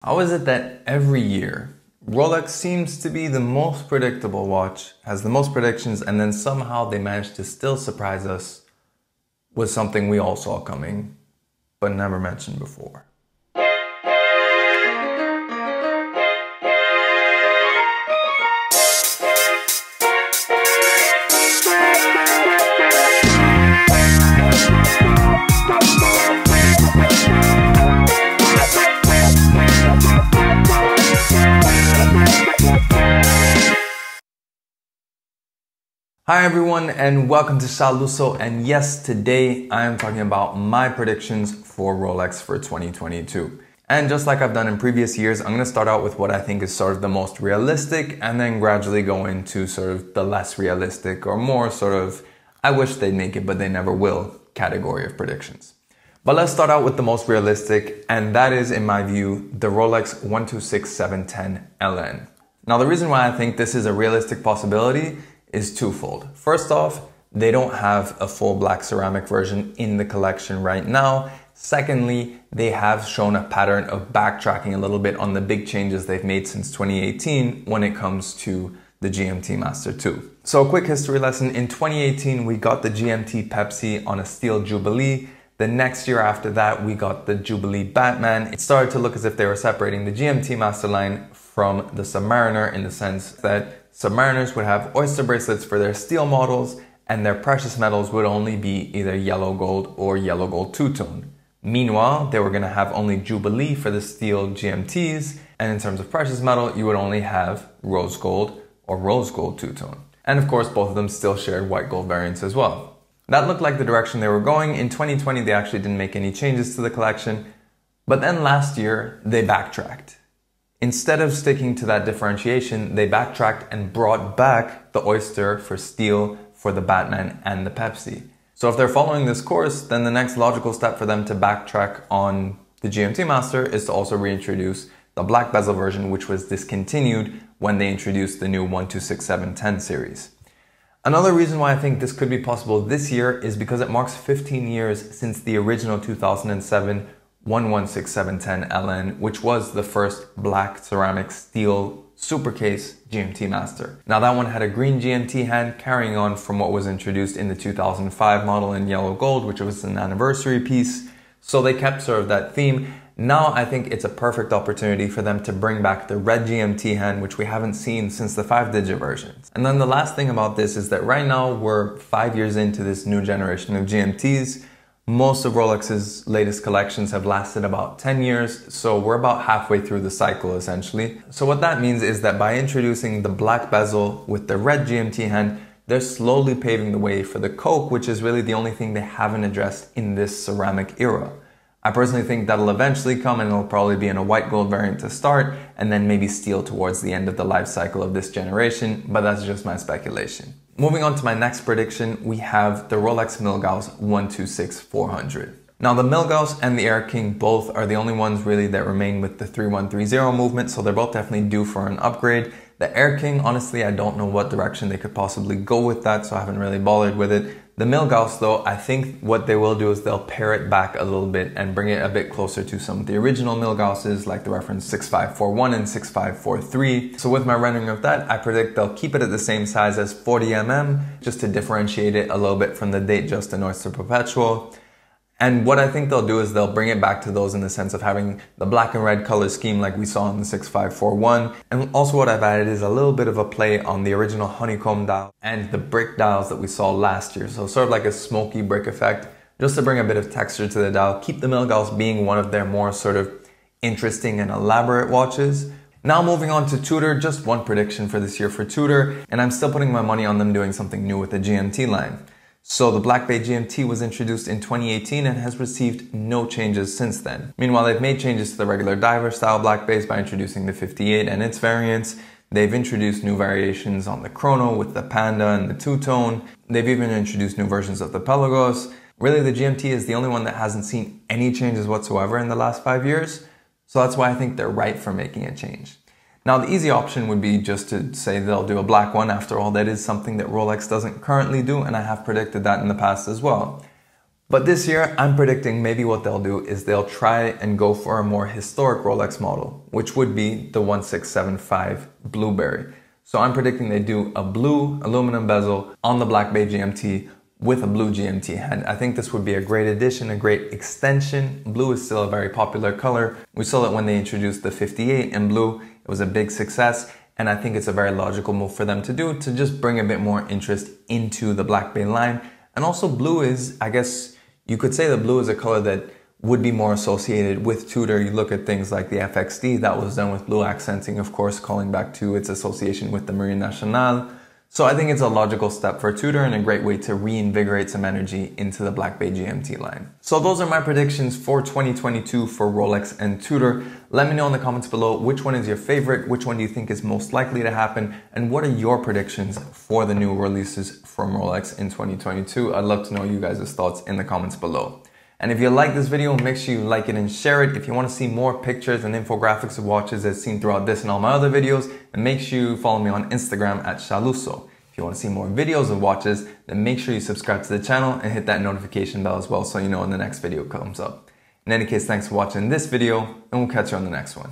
How is it that every year Rolex seems to be the most predictable watch, has the most predictions, and then somehow they manage to still surprise us with something we all saw coming, but never mentioned before? Hi everyone and welcome to Shaluso, and yes, today I am talking about my predictions for Rolex for 2022. And just like I've done in previous years, I'm going to start out with what I think is sort of the most realistic and then gradually go into sort of the less realistic or more sort of I wish they'd make it but they never will category of predictions. But let's start out with the most realistic, and that is, in my view, the Rolex 126710 LN. Now the reason why I think this is a realistic possibility is twofold. First off, they don't have a full black ceramic version in the collection right now. Secondly, they have shown a pattern of backtracking a little bit on the big changes they've made since 2018 when it comes to the GMT Master II. So a quick history lesson. In 2018, we got the GMT Pepsi on a steel Jubilee. The next year after that, we got the Jubilee Batman. It started to look as if they were separating the GMT Master line from the Submariner, in the sense that Submariners would have oyster bracelets for their steel models, and their precious metals would only be either yellow gold or yellow gold two-tone. Meanwhile, they were going to have only Jubilee for the steel GMTs, and in terms of precious metal, you would only have rose gold or rose gold two-tone. And of course, both of them still shared white gold variants as well. That looked like the direction they were going. In 2020, they actually didn't make any changes to the collection, but then last year, they backtracked. Instead of sticking to that differentiation, they backtracked and brought back the oyster for steel for the Batman and the Pepsi. So if they're following this course, then the next logical step for them to backtrack on the GMT Master is to also reintroduce the black bezel version, which was discontinued when they introduced the new 126710 series. Another reason why I think this could be possible this year is because it marks 15 years since the original 2007 116710 LN, which was the first black ceramic steel supercase GMT Master. Now that one had a green GMT hand, carrying on from what was introduced in the 2005 model in yellow gold, which was an anniversary piece. So they kept sort of that theme. Now I think it's a perfect opportunity for them to bring back the red GMT hand, which we haven't seen since the 5-digit versions. And then the last thing about this is that right now we're 5 years into this new generation of GMTs. Most of Rolex's latest collections have lasted about 10 years, so we're about halfway through the cycle essentially. So what that means is that by introducing the black bezel with the red GMT hand, they're slowly paving the way for the Coke, which is really the only thing they haven't addressed in this ceramic era. I personally think that'll eventually come, and it'll probably be in a white gold variant to start, and then maybe steel towards the end of the life cycle of this generation, but that's just my speculation. Moving on to my next prediction, we have the Rolex Milgauss 126400. Now the Milgauss and the Air King both are the only ones really that remain with the 3130 movement, so they're both definitely due for an upgrade. The Air King, honestly, I don't know what direction they could possibly go with that, so I haven't really bothered with it. The Milgauss though, I think what they will do is they'll pare it back a little bit and bring it a bit closer to some of the original Milgausses, like the reference 6541 and 6543. So with my rendering of that, I predict they'll keep it at the same size as 40mm, just to differentiate it a little bit from the Datejust and Oyster Perpetual. And what I think they'll do is they'll bring it back to those in the sense of having the black and red color scheme like we saw in the 6541. And also what I've added is a little bit of a play on the original honeycomb dial and the brick dials that we saw last year. So sort of like a smoky brick effect, just to bring a bit of texture to the dial, keep the Milgauss being one of their more sort of interesting and elaborate watches. Now moving on to Tudor, just one prediction for this year for Tudor, and I'm still putting my money on them doing something new with the GMT line. So the Black Bay GMT was introduced in 2018 and has received no changes since then. Meanwhile, they've made changes to the regular diver style Black Bays by introducing the 58 and its variants. They've introduced new variations on the Chrono with the Panda and the two-tone. They've even introduced new versions of the Pelagos. Really, the GMT is the only one that hasn't seen any changes whatsoever in the last 5 years. So that's why I think they're right for making a change. Now, the easy option would be just to say they'll do a black one. After all, that is something that Rolex doesn't currently do, and I have predicted that in the past as well. But this year, I'm predicting maybe what they'll do is they'll try and go for a more historic Rolex model, which would be the 1675 Blueberry. So I'm predicting they do a blue aluminum bezel on the Black Bay GMT with a blue GMT hand. I think this would be a great addition, a great extension. Blue is still a very popular color. We saw it when they introduced the 58 in blue. It was a big success. And I think it's a very logical move for them to do to just bring a bit more interest into the Black Bay line. And also blue is, I guess, you could say that blue is a color that would be more associated with Tudor. You look at things like the FXD that was done with blue accenting, of course, calling back to its association with the Marine Nationale. So I think it's a logical step for Tudor and a great way to reinvigorate some energy into the Black Bay GMT line. So those are my predictions for 2022 for Rolex and Tudor. Let me know in the comments below which one is your favorite, which one do you think is most likely to happen, and what are your predictions for the new releases from Rolex in 2022. I'd love to know you guys' thoughts in the comments below. And if you like this video, make sure you like it and share it. If you want to see more pictures and infographics of watches as seen throughout this and all my other videos, then make sure you follow me on Instagram at Shaluso. If you want to see more videos of watches, then make sure you subscribe to the channel and hit that notification bell as well so you know when the next video comes up. In any case, thanks for watching this video, and we'll catch you on the next one.